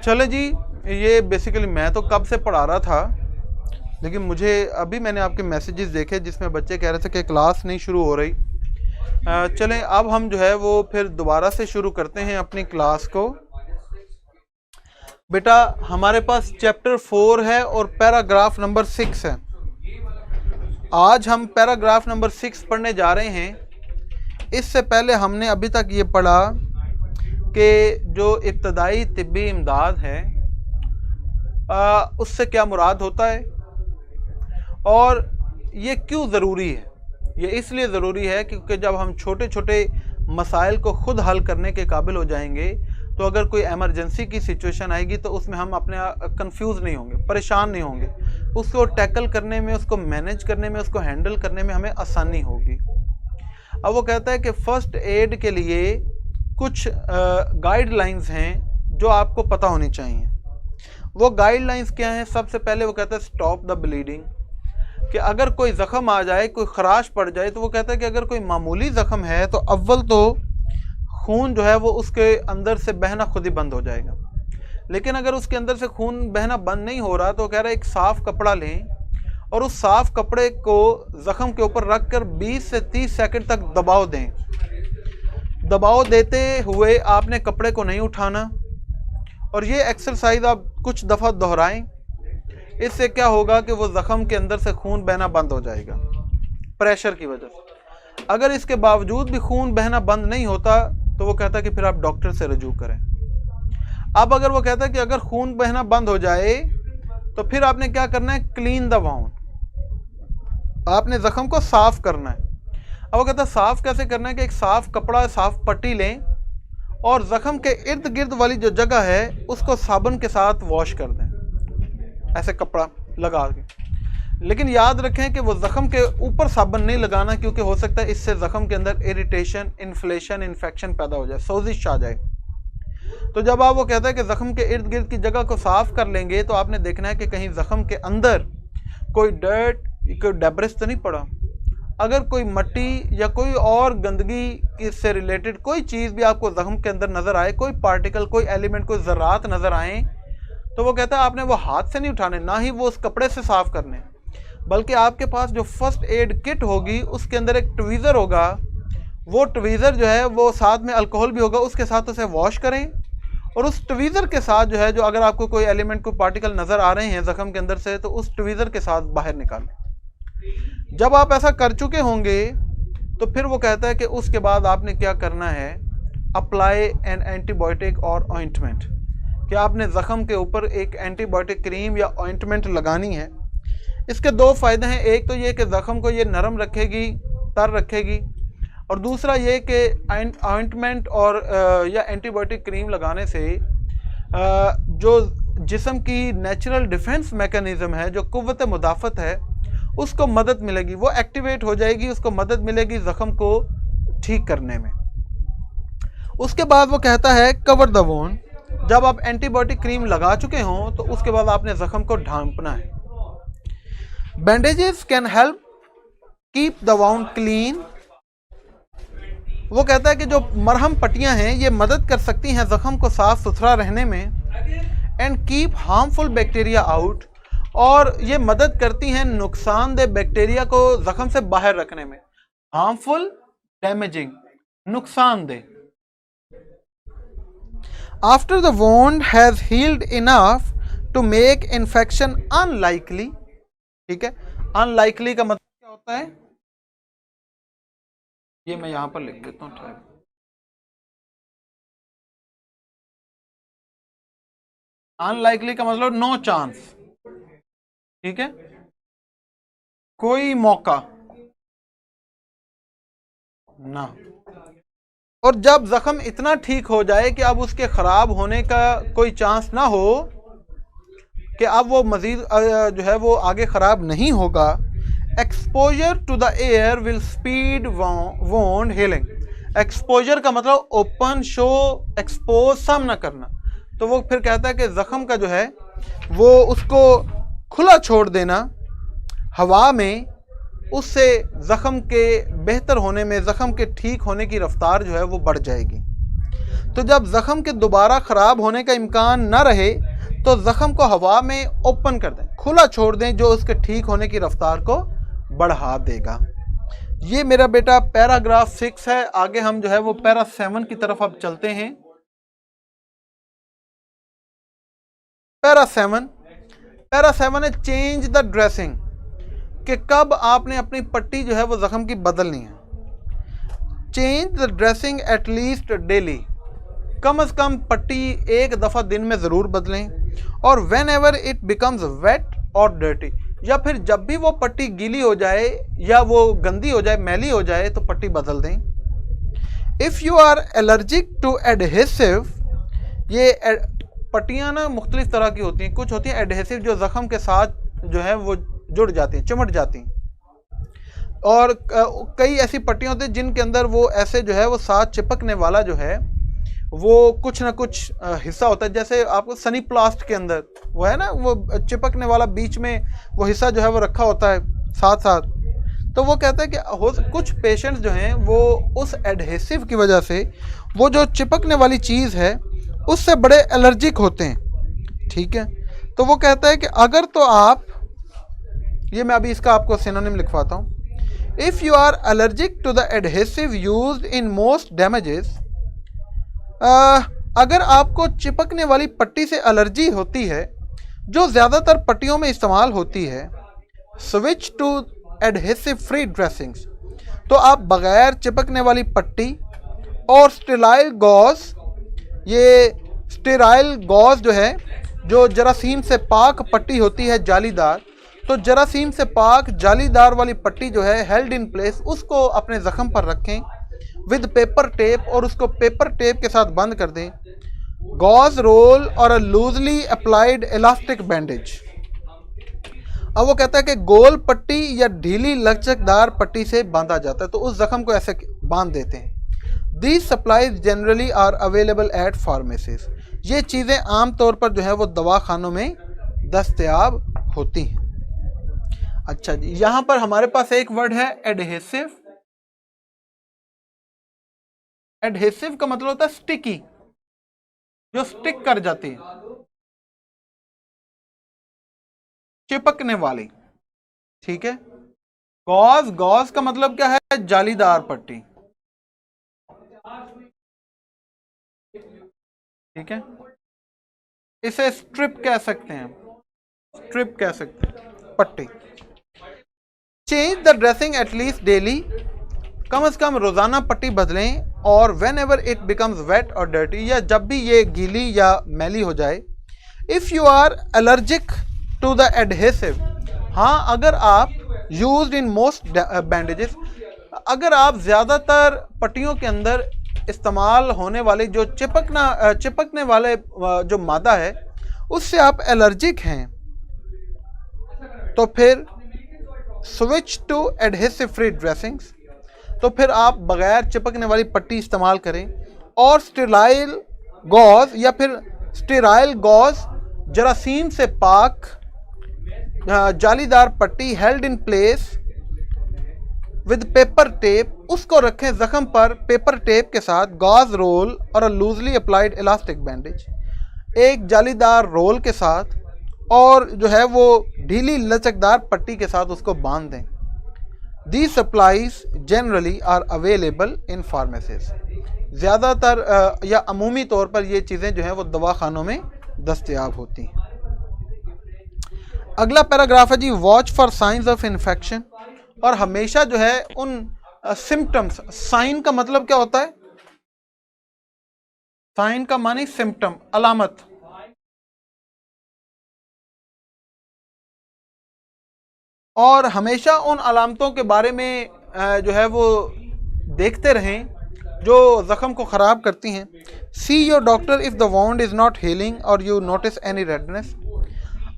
चले जी, ये बेसिकली मैं तो कब से पढ़ा रहा था, लेकिन मुझे अभी मैंने आपके मैसेजेस देखे जिसमें बच्चे कह रहे थे कि क्लास नहीं शुरू हो रही। चलें अब हम जो है वो फिर दोबारा से शुरू करते हैं अपनी क्लास को। बेटा हमारे पास चैप्टर 4 है और पैराग्राफ नंबर 6 है। आज हम पैराग्राफ नंबर 6 पढ़ने जा रहे हैं। इससे पहले हमने अभी तक ये पढ़ा कि जो इब्तदाई तिब्बी इमदाद है उससे क्या मुराद होता है और ये क्यों ज़रूरी है। ये इसलिए ज़रूरी है क्योंकि जब हम छोटे छोटे मसाइल को ख़ुद हल करने के काबिल हो जाएंगे तो अगर कोई एमरजेंसी की सिचुएशन आएगी तो उसमें हम अपने कंफ्यूज नहीं होंगे, परेशान नहीं होंगे। उसको टैकल करने में, उसको मैनेज करने में, उसको हैंडल करने में हमें आसानी होगी। अब वो कहता है कि फ़र्स्ट एड के लिए कुछ गाइडलाइंस हैं जो आपको पता होनी चाहिए। वो गाइडलाइंस क्या हैं? सबसे पहले वो कहता है स्टॉप द ब्लीडिंग, कि अगर कोई ज़ख़म आ जाए, कोई खराश पड़ जाए, तो वो कहता है कि अगर कोई मामूली ज़ख़म है तो अव्वल तो खून जो है वो उसके अंदर से बहना खुद ही बंद हो जाएगा। लेकिन अगर उसके अंदर से खून बहना बंद नहीं हो रहा तो कह रहा है एक साफ़ कपड़ा लें और उस साफ़ कपड़े को ज़ख़म के ऊपर रख कर 20 से 30 सेकंड तक दबाव दें। दबाव देते हुए आपने कपड़े को नहीं उठाना और ये एक्सरसाइज आप कुछ दफ़ा दोहराएं। इससे क्या होगा कि वो ज़ख़म के अंदर से खून बहना बंद हो जाएगा प्रेशर की वजह से। अगर इसके बावजूद भी खून बहना बंद नहीं होता तो वो कहता है कि फिर आप डॉक्टर से रजू करें। अब अगर वो कहता है कि अगर खून बहना बंद हो जाए तो फिर आपने क्या करना है? क्लीन द वाउंड, आपने ज़ख़म को साफ़ करना है। अब वो कहता है साफ़ कैसे करना है? कि एक साफ़ कपड़ा, साफ़ पट्टी लें और ज़ख़म के इर्द गिर्द वाली जो जगह है उसको साबुन के साथ वॉश कर दें, ऐसे कपड़ा लगा के। लेकिन याद रखें कि वो ज़ख़म के ऊपर साबुन नहीं लगाना, क्योंकि हो सकता है इससे ज़ख़म के अंदर इरिटेशन, इन्फ्लेशन, इन्फेक्शन पैदा हो जाए, सोजिश आ जाए। तो जब आप वो कहता है कि ज़ख़म के इर्द गिर्द की जगह को साफ़ कर लेंगे तो आपने देखना है कि कहीं ज़ख़म के अंदर कोई डर्ट, कोई डेब्रिस तो नहीं पड़ा। अगर कोई मट्टी या कोई और गंदगी से रिलेटेड कोई चीज़ भी आपको ज़ख़म के अंदर नज़र आए, कोई पार्टिकल, कोई एलिमेंट, कोई ज़रात नज़र आए, तो वो कहता है आपने वो हाथ से नहीं उठाने, ना ही वो उस कपड़े से साफ़ करने, बल्कि आपके पास जो फर्स्ट एड किट होगी उसके अंदर एक ट्वीज़र होगा। वो ट्वीज़र जो है वो साथ में अल्कोहल भी होगा, उसके साथ उसे वॉश करें और उस ट्वीज़र के साथ जो है, जो अगर आपको कोई एलिमेंट, कोई पार्टिकल नज़र आ रहे हैं ज़ख़म के अंदर से, तो उस ट्वीज़र के साथ बाहर निकालें। जब आप ऐसा कर चुके होंगे तो फिर वो कहता है कि उसके बाद आपने क्या करना है? अप्लाई एन एंटीबायोटिक और ऑइंटमेंट, कि आपने ज़ख़म के ऊपर एक एंटीबायोटिक क्रीम या ऑइंटमेंट लगानी है। इसके दो फ़ायदे हैं, एक तो ये कि ज़ख़म को ये नरम रखेगी, तर रखेगी, और दूसरा ये कि ऑइंटमेंट और या एंटीबायोटिक क्रीम लगाने से जो जिस्म की नेचुरल डिफेंस मैकेनिज़्म है, जो कुव्वत मुदाफ़त है, उसको मदद मिलेगी, वो एक्टिवेट हो जाएगी, उसको मदद मिलेगी ज़ख़म को ठीक करने में। उसके बाद वो कहता है कवर द वुंड, जब आप एंटीबायोटिक क्रीम लगा चुके हों तो उसके बाद आपने ज़ख़म को ढांपना है। Bandages can help keep the wound clean, वो कहता है कि जो मरहम पट्टियां हैं ये मदद कर सकती हैं ज़ख़म को साफ़ सुथरा रहने में। And keep harmful bacteria out, और ये मदद करती हैं नुकसानदेह बैक्टीरिया को ज़ख़म से बाहर रखने में। हार्मफुल, डैमेजिंग, नुकसानदेह। After the wound has healed enough to make infection unlikely, ठीक है। अनलाइकली का मतलब क्या होता है? ये मैं यहां पर लिख देता हूं। अनलाइकली का मतलब नो चांस, ठीक है, कोई मौका ना। और जब ज़ख़म इतना ठीक हो जाए कि अब उसके ख़राब होने का कोई चांस ना हो, कि अब वो मज़ीद जो है वो आगे ख़राब नहीं होगा, exposure to the air will speed wound healing. Exposure का मतलब ओपन, शो, एक्सपोज, सामना करना। तो वो फिर कहता है कि ज़ख़म का जो है वो उसको खुला छोड़ देना हवा में, उससे ज़ख़म के बेहतर होने में, ज़ख़म के ठीक होने की रफ्तार जो है वो बढ़ जाएगी। तो जब ज़ख़म के दोबारा ख़राब होने का इम्कान न रहे तो ज़ख़म को हवा में ओपन कर दें, खुला छोड़ दें, जो उसके ठीक होने की रफ्तार को बढ़ा देगा। ये मेरा बेटा पैराग्राफ 6 है। आगे हम जो है वो पैरा 7 की तरफ अब चलते हैं। पैरा 7 है चेंज द ड्रेसिंग, कि कब आपने अपनी पट्टी जो है वो ज़ख़म की बदलनी है। Change the dressing at least daily, कम अज़ कम पट्टी एक दफ़ा दिन में ज़रूर बदलें। और whenever it becomes wet और डर्टी, या फिर जब भी वो पट्टी गीली हो जाए या वो गंदी हो जाए, मैली हो जाए, तो पट्टी बदल दें। If you are allergic to adhesive, ये पट्टियाँ ना मुख्तलिफ़ तरह की होती हैं। कुछ होती हैं एडहेसिव जो ज़ख़म के साथ जो है वो जुड़ जाती हैं, चिमट जाती हैं। और कई ऐसी पट्टियाँ होती हैं जिनके अंदर वो ऐसे जो है वो साथ चिपकने वाला जो है वो कुछ ना कुछ हिस्सा होता है। जैसे आपको सनी प्लास्ट के अंदर वो है ना, वो चिपकने वाला बीच में वो हिस्सा जो है वो रखा होता है साथ साथ। तो वो कहता है कि कुछ पेशेंट्स जो हैं वो उस एडहेसिव की वजह से, वो जो चिपकने वाली चीज़ है उससे बड़े एलर्जिक होते हैं। ठीक है, तो वो कहता है कि अगर तो आप, ये मैं अभी इसका आपको सिनोनिम लिखवाता हूँ। If you are allergic to the adhesive used in most damages, अगर आपको चिपकने वाली पट्टी से एलर्जी होती है जो ज़्यादातर पट्टियों में इस्तेमाल होती है, switch to adhesive free dressings, तो आप बग़ैर चिपकने वाली पट्टी और स्टेराइल गॉज, ये स्टेराइल गॉज जो है जो जरासीम से पाक पट्टी होती है जालीदार, तो जरासीम से पाक जालीदार वाली पट्टी जो है हेल्ड इन प्लेस, उसको अपने ज़ख़म पर रखें विद पेपर टेप, और उसको पेपर टेप के साथ बंद कर दें। गॉज रोल और अ लूजली अप्लाइड इलास्टिक बैंडेज। अब वो कहता है कि गोल पट्टी या ढीली लचकदार पट्टी से बांधा जाता है, तो उस ज़ख़म को ऐसे बांध देते हैं। These supplies generally are available at pharmacies, ये चीज़ें आम तौर पर जो है वो दवाखानों में दस्तयाब होती हैं। अच्छा जी, यहाँ पर हमारे पास एक वर्ड है एडहेसिव। एडहेसिव का मतलब होता है स्टिकी, जो स्टिक कर जाती है, चिपकने वाली। ठीक है, गॉज का मतलब क्या है? जालीदार पट्टी। ठीक है, इसे स्ट्रिप कह सकते हैं, स्ट्रिप कह सकते हैं, पट्टी। Change the dressing at least daily, कम से कम रोज़ाना पट्टी बदलें। और whenever it becomes wet और डर्टी, या जब भी ये गीली या मैली हो जाए। If you are allergic to the adhesive, हाँ अगर आप यूज्ड इन मोस्ट बैंडेजेस, अगर आप ज़्यादातर पट्टियों के अंदर इस्तेमाल होने वाले जो चिपकने वाले जो मादा है उससे आप एलर्जिक हैं, तो फिर switch to adhesive free dressings, तो फिर आप बग़ैर चिपकने वाली पट्टी इस्तेमाल करें। और स्टेराइल गॉज, या फिर स्टेराइल गॉज जरासीम से पाक जालीदार पट्टी held in place with paper tape, उसको रखें ज़ख़म पर पेपर टेप के साथ। गॉज रोल और अ लूजली अप्लाइड इलास्टिक बैंडेज, एक जालीदार रोल के साथ और जो है वो ढीली लचकदार पट्टी के साथ उसको बांध दें। These supplies generally are available in pharmacies, ज़्यादातर या अमूमी तौर पर ये चीज़ें जो हैं वो दवाखानों में दस्तयाब होती हैं। अगला पैराग्राफ है जी, watch for signs of infection, और हमेशा जो है उन सिम्टम्स, साइन का मतलब क्या होता है? साइन का मानी सिम्टम, अलामत। और हमेशा उन अलामतों के बारे में जो है वो देखते रहें जो ज़ख़म को ख़राब करती हैं। See your doctor if the wound is not healing और यू नोटिस एनी रेडनेस,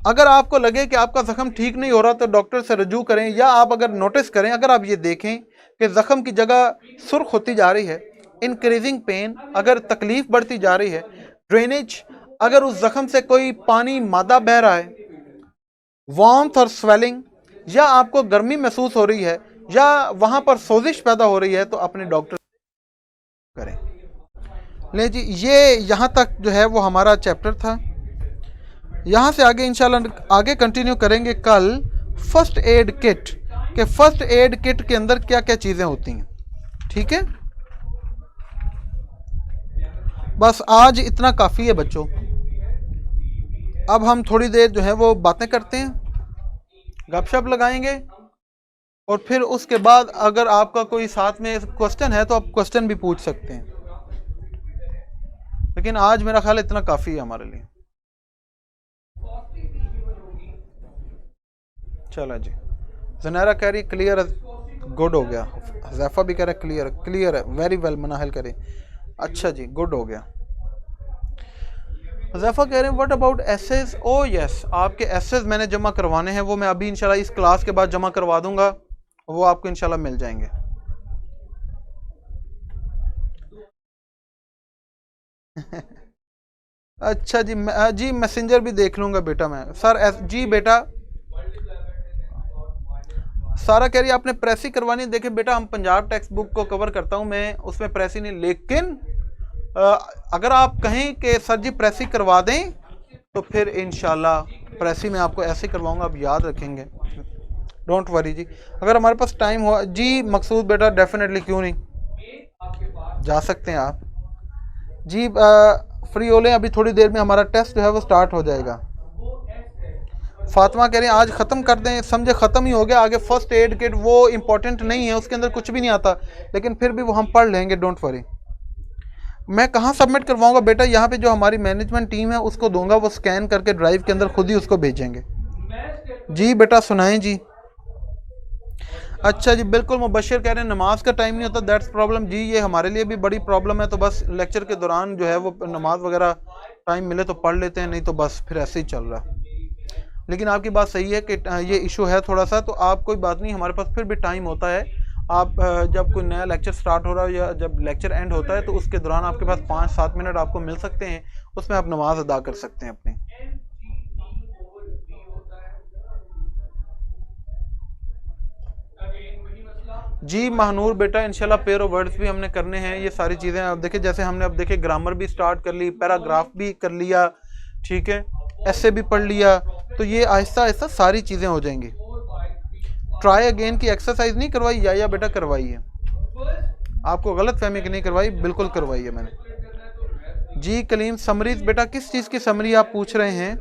अगर आपको लगे कि आपका ज़ख़म ठीक नहीं हो रहा तो डॉक्टर से रजू करें, या आप अगर नोटिस करें, अगर आप ये देखें कि ज़ख़म की जगह सुर्ख होती जा रही है, इंक्रीजिंग पेन, अगर तकलीफ़ बढ़ती जा रही है, ड्रेनेज, अगर उस ज़ख़म से कोई पानी मादा बह रहा है, वार्मथ और स्वेलिंग, या आपको गर्मी महसूस हो रही है, या वहाँ पर सोजिश पैदा हो रही है, तो अपने डॉक्टर करें। ले जी, ये यहाँ तक जो है वो हमारा चैप्टर था। यहाँ से आगे इंशाल्लाह आगे कंटिन्यू करेंगे कल फर्स्ट एड किट के फर्स्ट एड किट के अंदर क्या क्या चीज़ें होती हैं। ठीक है, बस आज इतना काफ़ी है बच्चों। अब हम थोड़ी देर जो है वो बातें करते हैं, गपशप लगाएंगे, और फिर उसके बाद अगर आपका कोई साथ में क्वेश्चन है तो आप क्वेश्चन भी पूछ सकते हैं। लेकिन आज मेरा ख्याल इतना काफ़ी है हमारे लिए। चलो जी, ज़नैरा कह रही क्लियर, गुड हो गया। ज़ैफ़ा भी कह रहा है क्लियर, क्लियर है, वेरी वेल मनाहल करे। अच्छा जी, गुड हो गया। ज़ैफ़ा कह रहे हैं what about essays. Oh yes, आपके एसेस मैंने जमा करवाने हैं, वो मैं अभी इंशाल्लाह इस क्लास के बाद जमा करवा दूंगा, वो आपको इंशाल्लाह मिल जाएंगे। अच्छा जी, जी मैसेंजर भी देख लूंगा बेटा मैं। सर जी बेटा, सारा कह रही है आपने प्रेस ही करवानी है। देखे बेटा, हम पंजाब टेक्स्ट बुक को कवर करता हूं मैं, उसमें प्रेस ही नहीं, लेकिन अगर आप कहें कि सर जी प्रेस ही करवा दें तो फिर इंशाल्लाह प्रेस ही मैं आपको ऐसे करवाऊंगा, आप याद रखेंगे, डोंट वरी जी। अगर हमारे पास टाइम हो जी मकसूद बेटा, डेफिनेटली, क्यों नहीं, जा सकते हैं आप जी। फ्री हो लें, अभी थोड़ी देर में हमारा टेस्ट जो है वो स्टार्ट हो जाएगा। फातिमा कह रहे हैं आज ख़त्म कर दें, समझे ख़त्म ही हो गया। आगे फर्स्ट एड किट वो इम्पोर्टेंट नहीं है, उसके अंदर कुछ भी नहीं आता, लेकिन फिर भी वो हम पढ़ लेंगे, डोंट वरी। मैं कहाँ सबमिट करवाऊंगा बेटा, यहाँ पे जो हमारी मैनेजमेंट टीम है उसको दूंगा, वो स्कैन करके ड्राइव के अंदर खुद ही उसको भेजेंगे। जी बेटा सुनाएं जी। अच्छा जी, बिल्कुल मुबशर कह रहे हैं नमाज का टाइम नहीं होता, दैट्स प्रॉब्लम। जी ये हमारे लिए भी बड़ी प्रॉब्लम है, तो बस लेक्चर के दौरान जो है वो नमाज वगैरह टाइम मिले तो पढ़ लेते हैं, नहीं तो बस फिर ऐसे ही चल रहा। लेकिन आपकी बात सही है कि ये इशू है थोड़ा सा, तो आप कोई बात नहीं, हमारे पास फिर भी टाइम होता है। आप जब कोई नया लेक्चर स्टार्ट हो रहा है या जब लेक्चर एंड होता है तो उसके दौरान आपके पास 5-7 मिनट आपको मिल सकते हैं, उसमें आप नमाज अदा कर सकते हैं अपनी। जी महानूर बेटा, इंशाल्लाह पेयर ऑफ वर्ड्स भी हमने करने हैं, ये सारी चीज़ें आप देखिए, जैसे हमने अब देखिए ग्रामर भी स्टार्ट कर ली, पैराग्राफ भी कर लिया, ठीक है, ऐसे भी पढ़ लिया, तो ये आहिस्ता आहिस्ता सारी चीज़ें हो जाएंगी। ट्राई अगेन की एक्सरसाइज नहीं करवाई या बेटा करवाई है, आपको गलत फहमी की नहीं करवाई, बिल्कुल करवाई है मैंने। जी कलीम समरीज बेटा, किस चीज़ की समरी आप पूछ रहे हैं?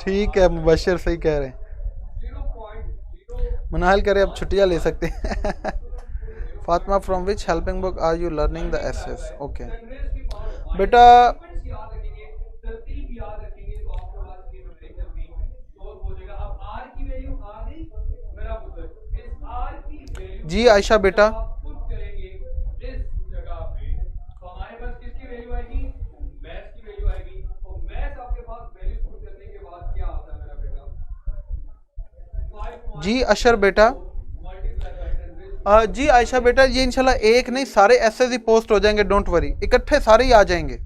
ठीक है मुबशर, सही कह रहे हैं। मनाहल करे अब छुट्टियां ले सकते हैं। Fatima from which helping book are you learning the essays? Okay बेटा, जी आयशा बेटा, जी अशर बेटा, जी आयशा बेटा, ये इंशाल्लाह एक नहीं सारे एसेस ही पोस्ट हो जाएंगे, डोंट वरी, इकट्ठे सारे ही आ जाएंगे,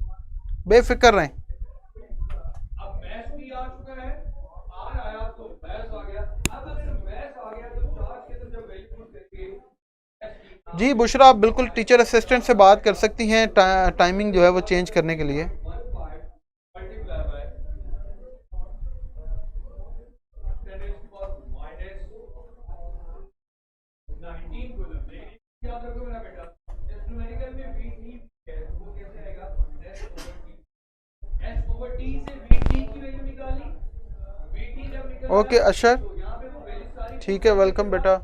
बेफिक्र रहें। जी बुशरा, आप बिल्कुल टीचर असिस्टेंट से बात कर सकती हैं टाइमिंग जो है वो चेंज करने के लिए। ओके अशर, ठीक है, वेलकम बेटा।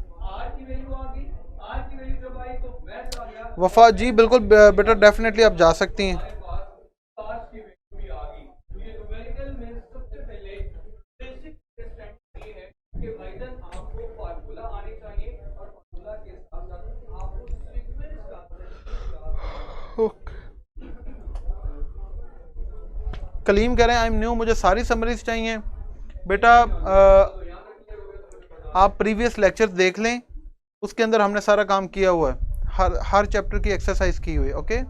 वफा जी बिल्कुल बेटा, डेफिनेटली आप जा सकती हैं। कलीम कह रहे हैं आई एम न्यू, मुझे सारी समरीज चाहिए बेटा। आप प्रीवियस लेक्चर देख लें, उसके अंदर हमने सारा काम किया हुआ है, हर चैप्टर की एक्सरसाइज की हुई है। ओके,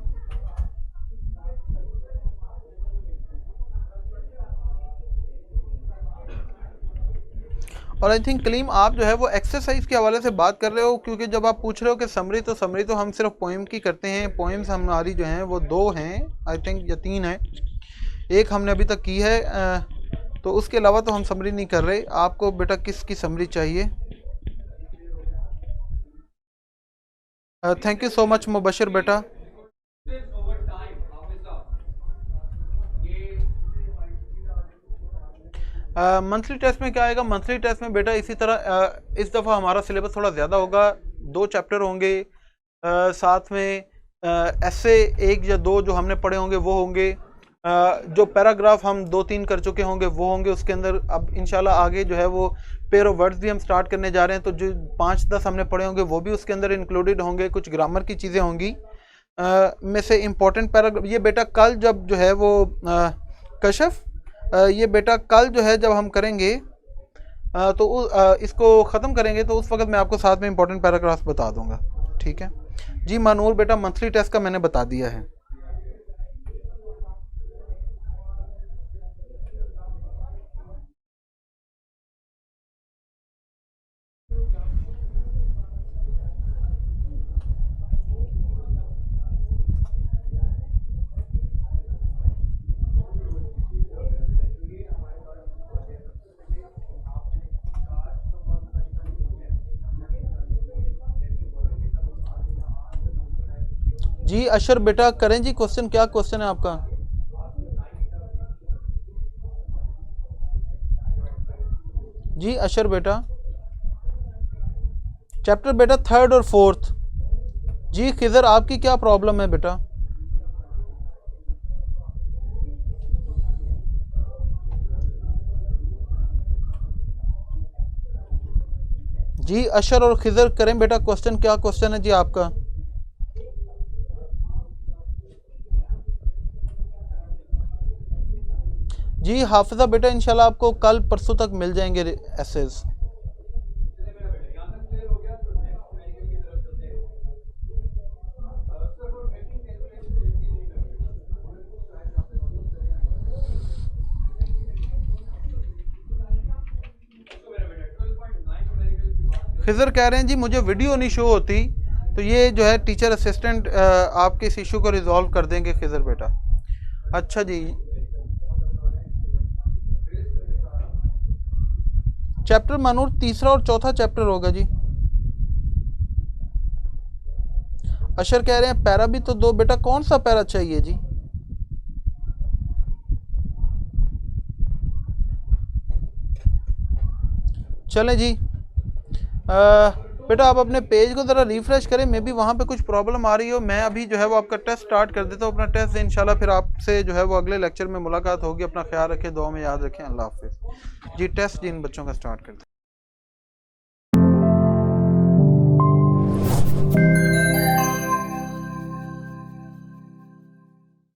और आई थिंक कलीम आप जो है वो एक्सरसाइज के हवाले से बात कर रहे हो, क्योंकि जब आप पूछ रहे हो कि समरी तो हम सिर्फ पोएम की करते हैं। पोएम्स हमारी जो हैं वो 2 हैं आई थिंक, या 3 हैं, एक हमने अभी तक की है, तो उसके अलावा तो हम समरी नहीं कर रहे। आपको बेटा किसकी समरी चाहिए? Thank you so much Mubashir बेटा। मंथली टेस्ट में क्या आएगा? मंथली टेस्ट में बेटा इसी तरह इस दफ़ा हमारा सिलेबस थोड़ा ज़्यादा होगा, 2 चैप्टर होंगे, साथ में ऐसे 1 या 2 जो हमने पढ़े होंगे वो होंगे, जो पैराग्राफ हम 2-3 कर चुके होंगे वो होंगे उसके अंदर। अब इंशाल्लाह आगे जो है वो पेयर ऑफ वर्ड्स भी हम स्टार्ट करने जा रहे हैं, तो जो 5-10 हमने पढ़े होंगे वो भी उसके अंदर इंक्लूडेड होंगे। कुछ ग्रामर की चीज़ें होंगी में से इम्पोर्टेंट पैराग्राफ। ये बेटा कल जब जो है वो कशफ, ये बेटा कल जो है जब हम करेंगे तो इसको ख़त्म करेंगे तो उस वक्त मैं आपको साथ में इंपॉर्टेंट पैराग्राफ्स बता दूंगा। ठीक है जी। मानूर बेटा मंथली टेस्ट का मैंने बता दिया है। जी अशर बेटा करें जी क्वेश्चन, क्या क्वेश्चन है आपका? जी अशर बेटा चैप्टर बेटा 3rd और 4th। जी खिजर आपकी क्या प्रॉब्लम है बेटा? जी अशर और खिजर करें बेटा क्वेश्चन, क्या क्वेश्चन है जी आपका? जी हाफिज़ा बेटा इंशाल्लाह आपको कल परसों तक मिल जाएंगे एसेस। खिजर कह रहे हैं जी मुझे वीडियो नहीं शो होती, तो ये जो है टीचर असिस्टेंट आपके इस इशू को रिजॉल्व कर देंगे खिजर बेटा। अच्छा जी, चैप्टर मानूर 3रा और 4था चैप्टर होगा जी। अशर कह रहे हैं पैरा भी तो 2 बेटा, कौन सा पैरा चाहिए जी? चलें जी बेटा आप अपने पेज को ज़रा रिफ़्रेश करें, मे बी वहाँ पे कुछ प्रॉब्लम आ रही हो। मैं अभी जो है वो आपका टेस्ट स्टार्ट कर देता हूँ, अपना टेस्ट इंशाल्लाह फिर आपसे जो है वो अगले लेक्चर में मुलाकात होगी। अपना ख्याल रखें, दुआ में याद रखें। अल्लाह हाफिज़ जी। टेस्ट जी इन बच्चों का स्टार्ट करते हैं।